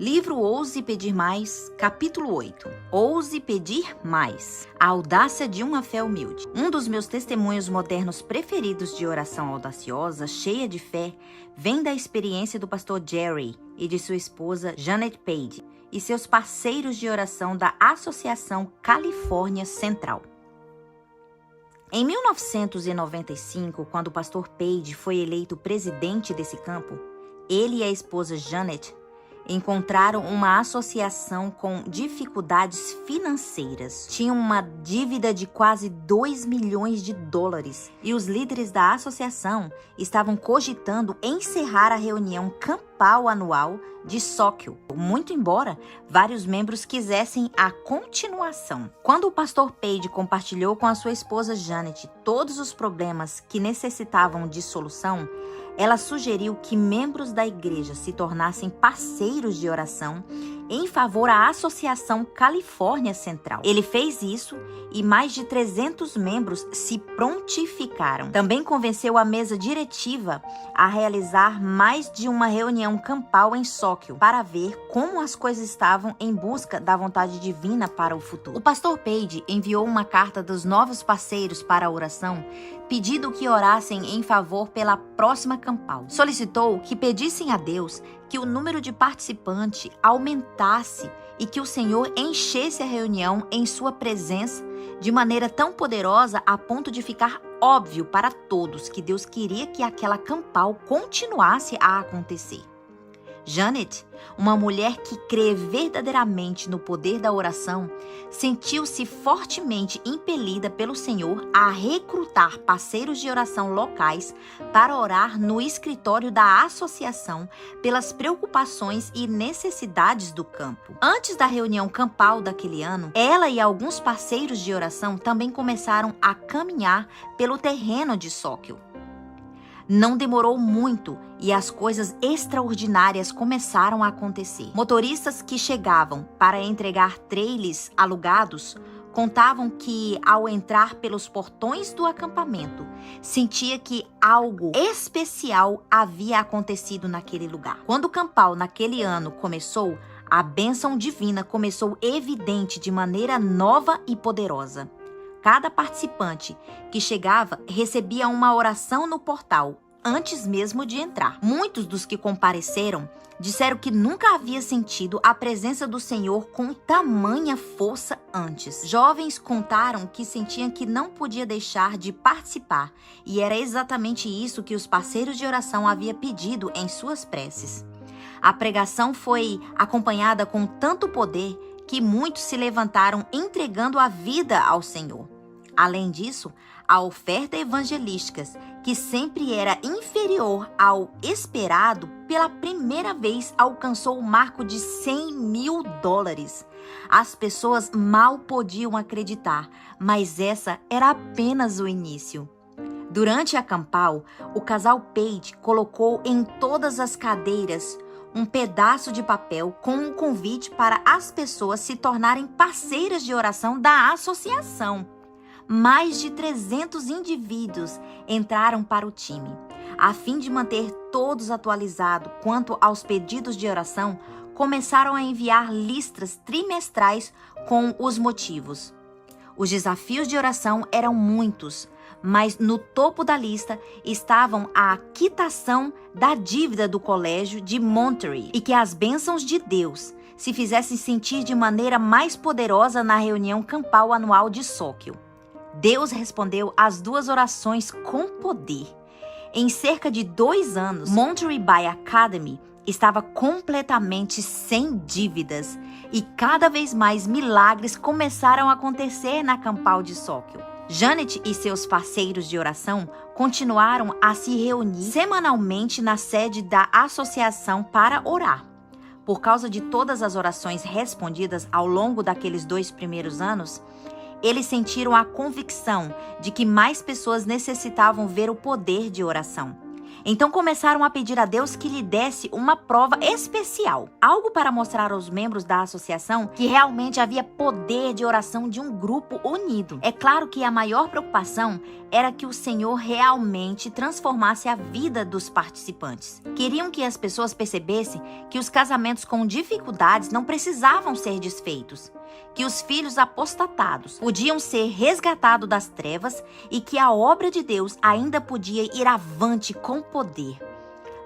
Livro Ouse Pedir Mais, capítulo 8. Ouse Pedir Mais. A audácia de uma fé humilde. Um dos meus testemunhos modernos preferidos de oração audaciosa, cheia de fé, vem da experiência do pastor Jerry e de sua esposa Janet Page e seus parceiros de oração da Associação Califórnia Central. Em 1995, quando o pastor Page foi eleito presidente desse campo, ele e a esposa Janet encontraram uma associação com dificuldades financeiras. Tinham uma dívida de quase 2 milhões de dólares e os líderes da associação estavam cogitando encerrar a reunião campal anual de Soquel, muito embora vários membros quisessem a continuação. Quando o pastor Page compartilhou com a sua esposa Janet todos os problemas que necessitavam de solução, ela sugeriu que membros da igreja se tornassem parceiros de oração em favor à Associação Califórnia Central. Ele fez isso e mais de 300 membros se prontificaram. Também convenceu a mesa diretiva a realizar mais de uma reunião campal em Soquel para ver como as coisas estavam em busca da vontade divina para o futuro. O pastor Page enviou uma carta dos novos parceiros para a oração, pedindo que orassem em favor pela próxima campal. Solicitou que pedissem a Deus que o número de participantes aumentasse e que o Senhor enchesse a reunião em sua presença de maneira tão poderosa a ponto de ficar óbvio para todos que Deus queria que aquela campal continuasse a acontecer. Janet, uma mulher que crê verdadeiramente no poder da oração, sentiu-se fortemente impelida pelo Senhor a recrutar parceiros de oração locais para orar no escritório da associação pelas preocupações e necessidades do campo. Antes da reunião campal daquele ano, ela e alguns parceiros de oração também começaram a caminhar pelo terreno de Soquel. Não demorou muito e as coisas extraordinárias começaram a acontecer. Motoristas que chegavam para entregar trailers alugados contavam que, ao entrar pelos portões do acampamento, sentia que algo especial havia acontecido naquele lugar. Quando o campal naquele ano começou, a bênção divina começou evidente de maneira nova e poderosa. Cada participante que chegava recebia uma oração no portal antes mesmo de entrar. Muitos dos que compareceram disseram que nunca havia sentido a presença do Senhor com tamanha força antes. Jovens contaram que sentiam que não podia deixar de participar, e era exatamente isso que os parceiros de oração haviam pedido em suas preces. A pregação foi acompanhada com tanto poder que muitos se levantaram entregando a vida ao Senhor. Além disso, a oferta evangelística, que sempre era inferior ao esperado, pela primeira vez alcançou o marco de $100 mil. As pessoas mal podiam acreditar, mas essa era apenas o início. Durante a campal, o casal Page colocou em todas as cadeiras um pedaço de papel com um convite para as pessoas se tornarem parceiras de oração da associação. Mais de 300 indivíduos entraram para o time. A fim de manter todos atualizados quanto aos pedidos de oração, começaram a enviar listas trimestrais com os motivos. Os desafios de oração eram muitos, mas no topo da lista estavam a quitação da dívida do colégio de Monterey e que as bênçãos de Deus se fizessem sentir de maneira mais poderosa na reunião campal anual de Soquel. Deus respondeu às duas orações com poder. Em cerca de 2 anos, Monterey Bay Academy estava completamente sem dívidas e cada vez mais milagres começaram a acontecer na campal de Soquel. Janet e seus parceiros de oração continuaram a se reunir semanalmente na sede da associação para orar. Por causa de todas as orações respondidas ao longo daqueles 2 primeiros anos, eles sentiram a convicção de que mais pessoas necessitavam ver o poder de oração. Então começaram a pedir a Deus que lhe desse uma prova especial, algo para mostrar aos membros da associação que realmente havia poder de oração de um grupo unido. É claro que a maior preocupação era que o Senhor realmente transformasse a vida dos participantes. Queriam que as pessoas percebessem que os casamentos com dificuldades não precisavam ser desfeitos, que os filhos apostatados podiam ser resgatados das trevas e que a obra de Deus ainda podia ir avante com poder.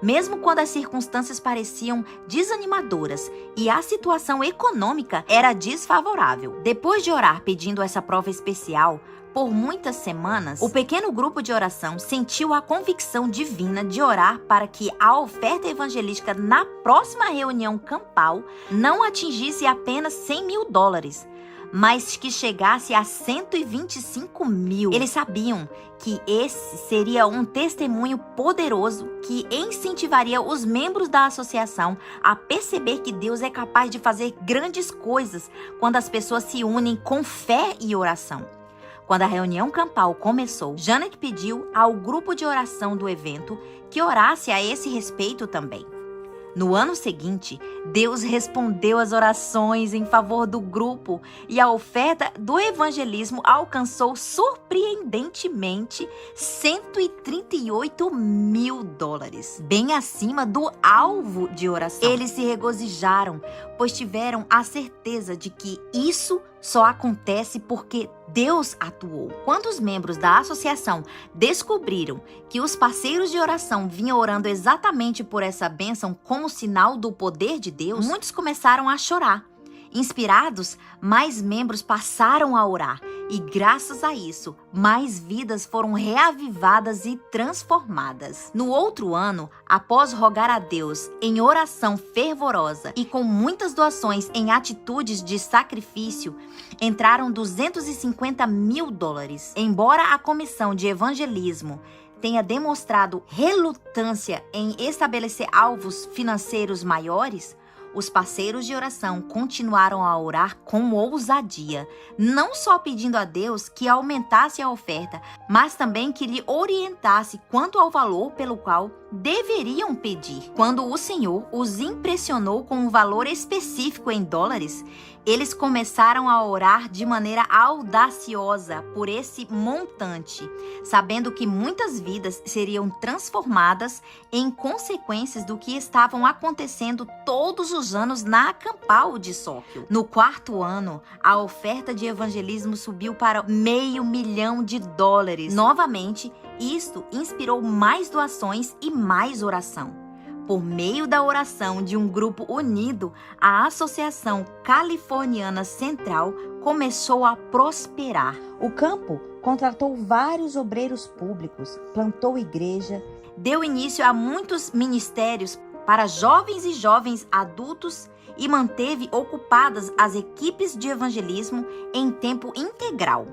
Mesmo quando as circunstâncias pareciam desanimadoras e a situação econômica era desfavorável. Depois de orar pedindo essa prova especial, por muitas semanas, o pequeno grupo de oração sentiu a convicção divina de orar para que a oferta evangelística na próxima reunião campal não atingisse apenas $100.000, mas que chegasse a 125 mil. Eles sabiam que esse seria um testemunho poderoso que incentivaria os membros da associação a perceber que Deus é capaz de fazer grandes coisas quando as pessoas se unem com fé e oração. Quando a reunião campal começou, Janet pediu ao grupo de oração do evento que orasse a esse respeito também. No ano seguinte, Deus respondeu às orações em favor do grupo e a oferta do evangelismo alcançou surpreendentemente $138.000, bem acima do alvo de oração. Eles se regozijaram, pois tiveram a certeza de que isso só acontece porque Deus atuou. Quando os membros da associação descobriram que os parceiros de oração vinham orando exatamente por essa bênção como sinal do poder de Deus, muitos começaram a chorar. Inspirados, mais membros passaram a orar e, graças a isso, mais vidas foram reavivadas e transformadas. No outro ano, após rogar a Deus em oração fervorosa e com muitas doações em atitudes de sacrifício, entraram $250.000. Embora a comissão de evangelismo tenha demonstrado relutância em estabelecer alvos financeiros maiores, os parceiros de oração continuaram a orar com ousadia, não só pedindo a Deus que aumentasse a oferta, mas também que lhe orientasse quanto ao valor pelo qual deveriam pedir. Quando o Senhor os impressionou com um valor específico em dólares, eles começaram a orar de maneira audaciosa por esse montante, sabendo que muitas vidas seriam transformadas em consequências do que estavam acontecendo todos os anos na Campal de Sóquio. No quarto ano, a oferta de evangelismo subiu para $500.000. Novamente, isto inspirou mais doações e mais oração. Por meio da oração de um grupo unido, a Associação Californiana Central começou a prosperar. O campo contratou vários obreiros públicos, plantou igreja, deu início a muitos ministérios para jovens e jovens adultos e manteve ocupadas as equipes de evangelismo em tempo integral.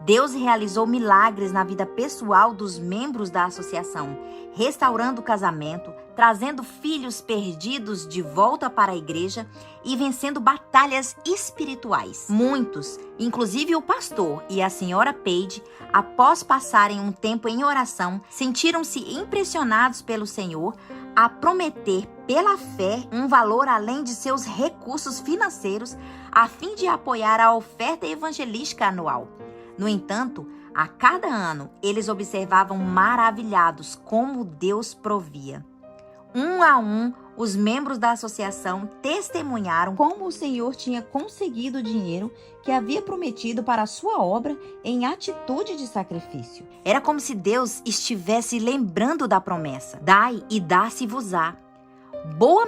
Deus realizou milagres na vida pessoal dos membros da associação, restaurando o casamento, trazendo filhos perdidos de volta para a igreja e vencendo batalhas espirituais. Muitos, inclusive o pastor e a senhora Page, após passarem um tempo em oração, sentiram-se impressionados pelo Senhor a prometer pela fé um valor além de seus recursos financeiros a fim de apoiar a oferta evangelística anual. No entanto, a cada ano, eles observavam maravilhados como Deus provia. Um a um, os membros da associação testemunharam como o Senhor tinha conseguido o dinheiro que havia prometido para a sua obra em atitude de sacrifício. Era como se Deus estivesse lembrando da promessa. Dai e dá-se-vos-á. Boa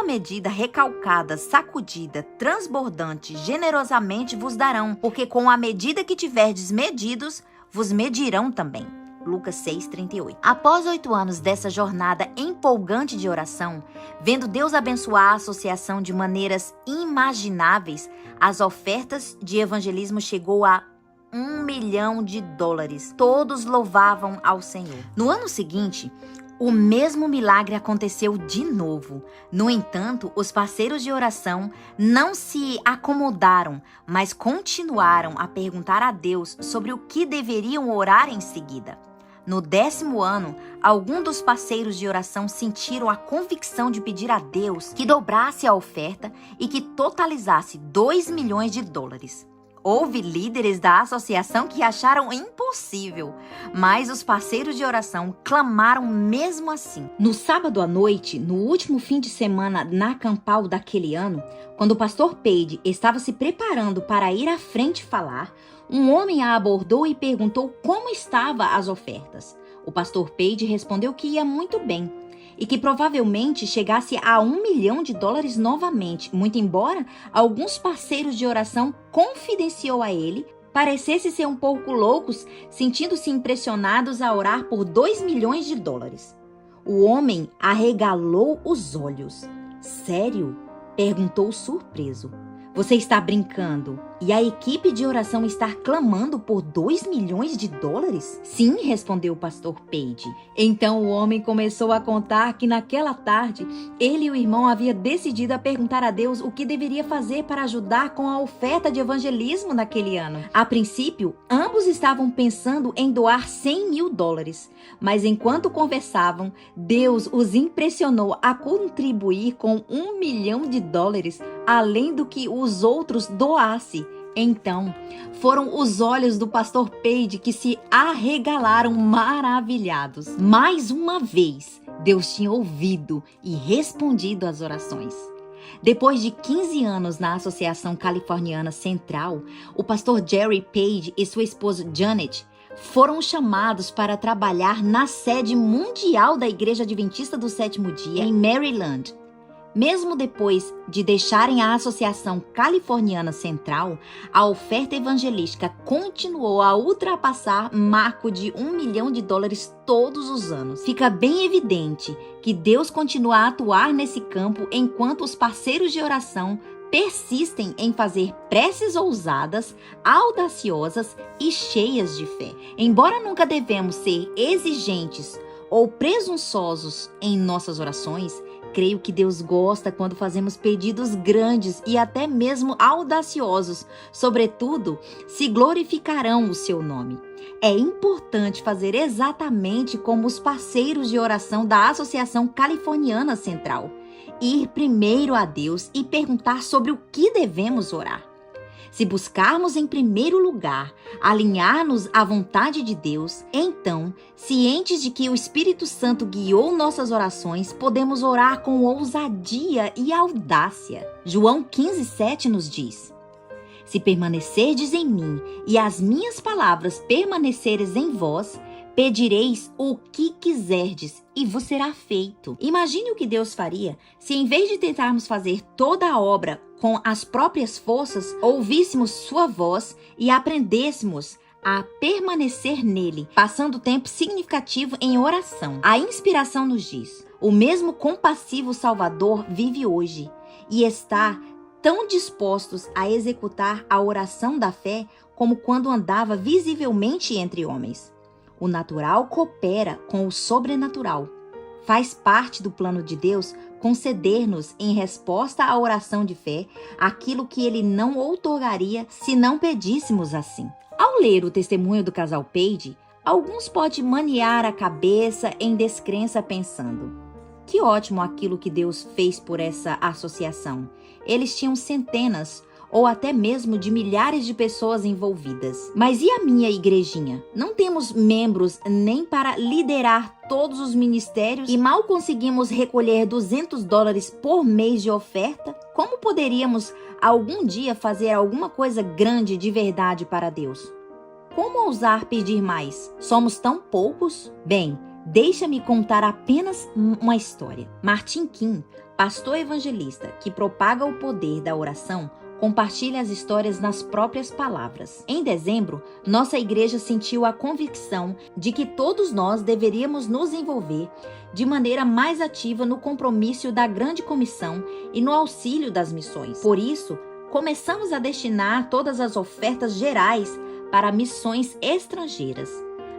medida, recalcada, sacudida, transbordante, generosamente vos darão, porque com a medida que tiverdes medidos, vos medirão também. Lucas 6:38. Após 8 anos dessa jornada empolgante de oração, vendo Deus abençoar a associação de maneiras inimagináveis, as ofertas de evangelismo chegou a $1 milhão. Todos louvavam ao Senhor. No ano seguinte, o mesmo milagre aconteceu de novo. No entanto, os parceiros de oração não se acomodaram, mas continuaram a perguntar a Deus sobre o que deveriam orar em seguida. No 10º ano, alguns dos parceiros de oração sentiram a convicção de pedir a Deus que dobrasse a oferta e que totalizasse $2 milhões. Houve líderes da associação que acharam impossível, mas os parceiros de oração clamaram mesmo assim. No sábado à noite, no último fim de semana na campal daquele ano, quando o pastor Page estava se preparando para ir à frente falar, um homem a abordou e perguntou como estavam as ofertas. O pastor Page respondeu que ia muito bem e que provavelmente chegasse a $1 milhão novamente, muito embora alguns parceiros de oração confidenciou a ele parecesse ser um pouco loucos, sentindo-se impressionados a orar por $2 milhões. O homem arregalou os olhos. Sério? Perguntou surpreso. Você está brincando? E a equipe de oração está clamando por $2 milhões? Sim, respondeu o pastor Page. Então o homem começou a contar que naquela tarde, ele e o irmão haviam decidido a perguntar a Deus o que deveria fazer para ajudar com a oferta de evangelismo naquele ano. A princípio, ambos estavam pensando em doar $100 mil, mas enquanto conversavam, Deus os impressionou a contribuir com $1 milhão, além do que os outros doassem. Então, foram os olhos do pastor Page que se arregalaram maravilhados. Mais uma vez, Deus tinha ouvido e respondido às orações. Depois de 15 anos na Associação Californiana Central, o pastor Jerry Page e sua esposa Janet foram chamados para trabalhar na sede mundial da Igreja Adventista do Sétimo Dia em Maryland. Mesmo depois de deixarem a Associação Californiana Central, a oferta evangelística continuou a ultrapassar marco de $1 milhão todos os anos. Fica bem evidente que Deus continua a atuar nesse campo enquanto os parceiros de oração persistem em fazer preces ousadas, audaciosas e cheias de fé. Embora nunca devemos ser exigentes ou presunçosos em nossas orações, creio que Deus gosta quando fazemos pedidos grandes e até mesmo audaciosos. Sobretudo, se glorificarão o seu nome. É importante fazer exatamente como os parceiros de oração da Associação Californiana Central. Ir primeiro a Deus e perguntar sobre o que devemos orar. Se buscarmos em primeiro lugar alinhar-nos à vontade de Deus, então, cientes de que o Espírito Santo guiou nossas orações, podemos orar com ousadia e audácia. João 15:7 nos diz: Se permanecerdes em mim e as minhas palavras permaneceres em vós, pedireis o que quiserdes e vos será feito. Imagine o que Deus faria se, em vez de tentarmos fazer toda a obra com as próprias forças, ouvíssemos sua voz e aprendêssemos a permanecer nele, passando tempo significativo em oração. A inspiração nos diz: o mesmo compassivo Salvador vive hoje e está tão dispostos a executar a oração da fé como quando andava visivelmente entre homens. O natural coopera com o sobrenatural. Faz parte do plano de Deus conceder-nos, em resposta à oração de fé, aquilo que ele não outorgaria se não pedíssemos assim. Ao ler o testemunho do casal Page, alguns podem maniar a cabeça em descrença pensando: que ótimo aquilo que Deus fez por essa associação. Eles tinham centenas ou até mesmo de milhares de pessoas envolvidas. Mas e a minha igrejinha? Não temos membros nem para liderar todos os ministérios e mal conseguimos recolher $200 por mês de oferta? Como poderíamos algum dia fazer alguma coisa grande de verdade para Deus? Como ousar pedir mais? Somos tão poucos? Bem, deixa-me contar apenas uma história. Martin King, pastor evangelista que propaga o poder da oração, compartilha as histórias nas próprias palavras. Em dezembro, nossa igreja sentiu a convicção de que todos nós deveríamos nos envolver de maneira mais ativa no compromisso da Grande Comissão e no auxílio das missões. Por isso, começamos a destinar todas as ofertas gerais para missões estrangeiras.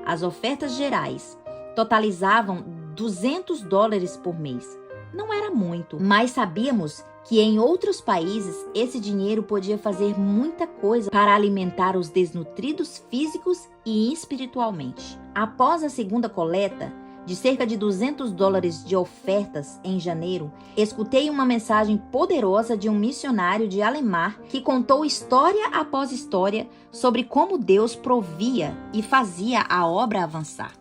As ofertas gerais totalizavam $200 por mês. não era muito, mas sabíamos que em outros países esse dinheiro podia fazer muita coisa para alimentar os desnutridos físicos e espiritualmente. Após a segunda coleta, de cerca de $200 de ofertas em janeiro, escutei uma mensagem poderosa de um missionário de Alemar que contou história após história sobre como Deus provia e fazia a obra avançar.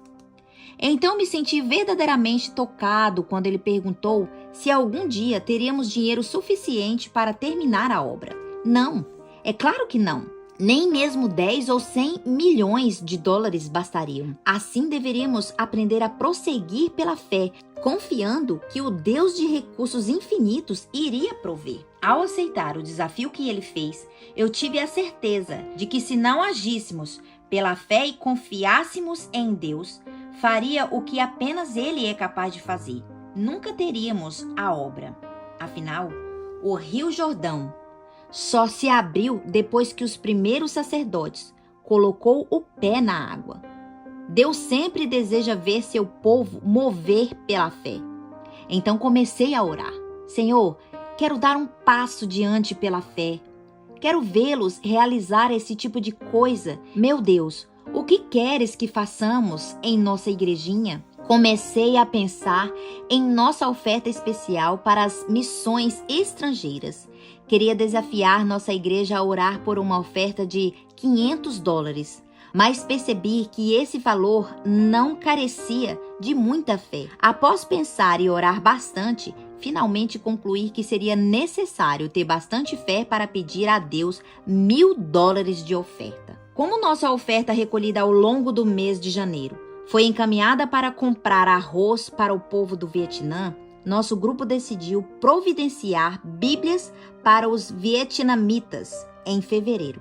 Então me senti verdadeiramente tocado quando ele perguntou se algum dia teríamos dinheiro suficiente para terminar a obra. Não, é claro que não. Nem mesmo 10 ou 100 milhões de dólares bastariam. Assim deveríamos aprender a prosseguir pela fé, confiando que o Deus de recursos infinitos iria prover. Ao aceitar o desafio que ele fez, eu tive a certeza de que se não agíssemos pela fé e confiássemos em Deus, faria o que apenas ele é capaz de fazer. Nunca teríamos a obra. Afinal, o Rio Jordão só se abriu depois que os primeiros sacerdotes colocou o pé na água. Deus sempre deseja ver seu povo mover pela fé. Então comecei a orar. Senhor, quero dar um passo diante pela fé. Quero vê-los realizar esse tipo de coisa. Meu Deus, o que queres que façamos em nossa igrejinha? Comecei a pensar em nossa oferta especial para as missões estrangeiras. Queria desafiar nossa igreja a orar por uma oferta de $500, mas percebi que esse valor não carecia de muita fé. Após pensar e orar bastante, finalmente concluí que seria necessário ter bastante fé para pedir a Deus $1.000 de oferta. Como nossa oferta recolhida ao longo do mês de janeiro foi encaminhada para comprar arroz para o povo do Vietnã, nosso grupo decidiu providenciar Bíblias para os vietnamitas em fevereiro.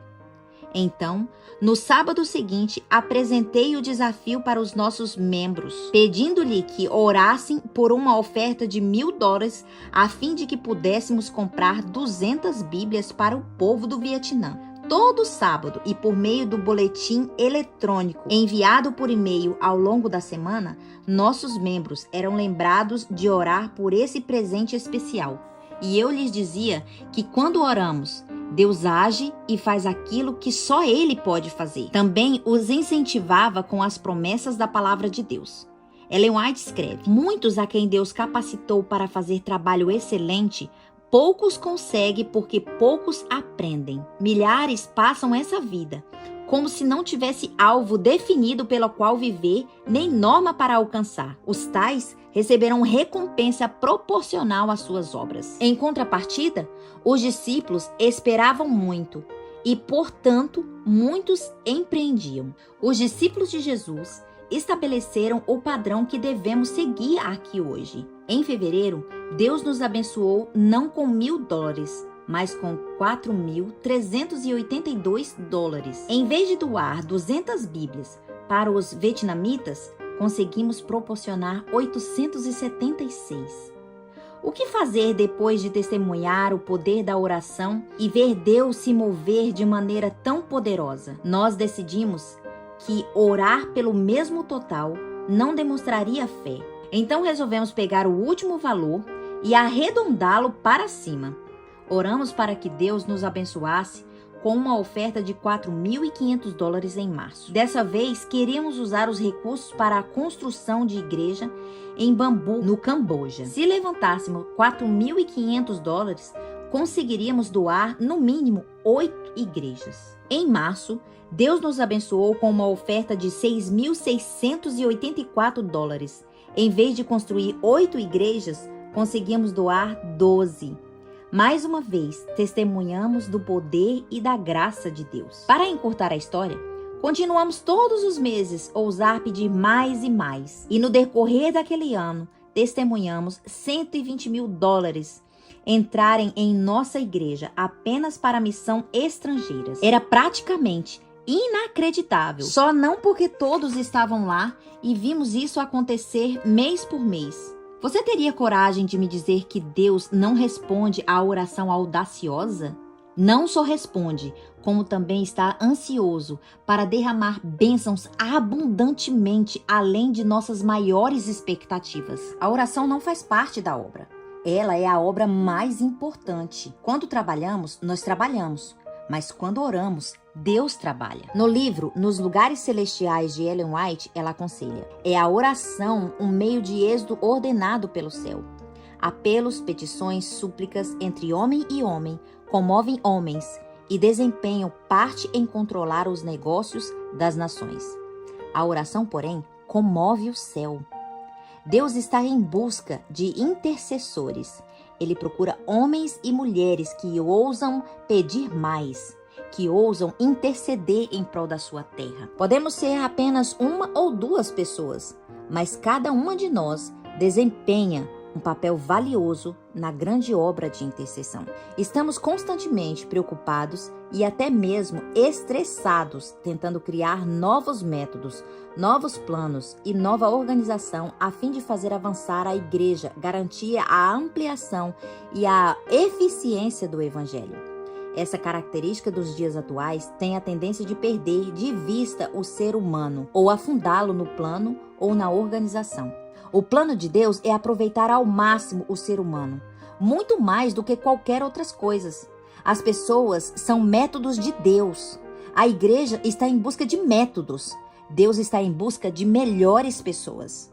Então, no sábado seguinte, apresentei o desafio para os nossos membros, pedindo-lhe que orassem por uma oferta de $1.000 a fim de que pudéssemos comprar 200 Bíblias para o povo do Vietnã. Todo sábado e por meio do boletim eletrônico enviado por e-mail ao longo da semana, nossos membros eram lembrados de orar por esse presente especial. E eu lhes dizia que quando oramos, Deus age e faz aquilo que só Ele pode fazer. Também os incentivava com as promessas da palavra de Deus. Ellen White escreve: muitos a quem Deus capacitou para fazer trabalho excelente, poucos conseguem porque poucos aprendem. Milhares passam essa vida como se não tivesse alvo definido pelo qual viver, nem norma para alcançar. Os tais receberão recompensa proporcional às suas obras. Em contrapartida, os discípulos esperavam muito e, portanto, muitos empreendiam. Os discípulos de Jesus estabeleceram o padrão que devemos seguir aqui hoje. Em fevereiro, Deus nos abençoou não com $1.000, mas com $4.382. Em vez de doar 200 Bíblias para os vietnamitas, conseguimos proporcionar 876. O que fazer depois de testemunhar o poder da oração e ver Deus se mover de maneira tão poderosa? Nós decidimos que orar pelo mesmo total não demonstraria fé. Então resolvemos pegar o último valor e arredondá-lo para cima. Oramos para que Deus nos abençoasse com uma oferta de $4.500 em março. Dessa vez, queríamos usar os recursos para a construção de igreja em Bambu, no Camboja. Se levantássemos $4.500, conseguiríamos doar, no mínimo, 8 igrejas. Em março, Deus nos abençoou com uma oferta de $6.684. Em vez de construir 8 igrejas, conseguimos doar 12. Mais uma vez, testemunhamos do poder e da graça de Deus. Para encurtar a história, continuamos todos os meses ousar pedir mais e mais. E no decorrer daquele ano, testemunhamos $120.000 entrarem em nossa igreja apenas para missão estrangeiras. Era praticamente inacreditável. Só não porque todos estavam lá e vimos isso acontecer mês por mês. Você teria coragem de me dizer que Deus não responde à oração audaciosa? Não só responde, como também está ansioso para derramar bênçãos abundantemente além de nossas maiores expectativas. A oração não faz parte da obra. Ela é a obra mais importante. Quando trabalhamos, nós trabalhamos. Mas quando oramos, Deus trabalha. No livro Nos Lugares Celestiais de Ellen White, ela aconselha: é a oração um meio de êxodo ordenado pelo céu. Apelos, petições, súplicas entre homem e homem comovem homens e desempenham parte em controlar os negócios das nações. A oração, porém, comove o céu. Deus está em busca de intercessores. Ele procura homens e mulheres que ousam pedir mais, que ousam interceder em prol da sua terra. Podemos ser apenas uma ou duas pessoas, mas cada uma de nós desempenha um papel valioso na grande obra de intercessão. Estamos constantemente preocupados e até mesmo estressados, tentando criar novos métodos, novos planos e nova organização a fim de fazer avançar a igreja, garantir a ampliação e a eficiência do evangelho. Essa característica dos dias atuais tem a tendência de perder de vista o ser humano, ou afundá-lo no plano ou na organização. O plano de Deus é aproveitar ao máximo o ser humano, muito mais do que qualquer outras coisas. As pessoas são métodos de Deus. A igreja está em busca de métodos. Deus está em busca de melhores pessoas.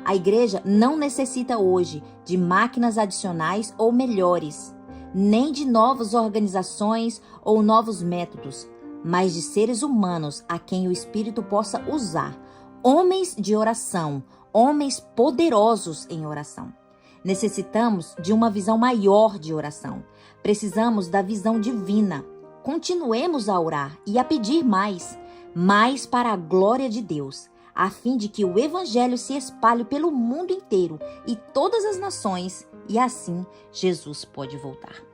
A igreja não necessita hoje de máquinas adicionais ou melhores, nem de novas organizações ou novos métodos, mas de seres humanos a quem o Espírito possa usar, homens de oração, homens poderosos em oração. Necessitamos de uma visão maior de oração. Precisamos da visão divina. Continuemos a orar e a pedir mais para a glória de Deus, a fim de que o evangelho se espalhe pelo mundo inteiro e todas as nações, e assim Jesus pode voltar.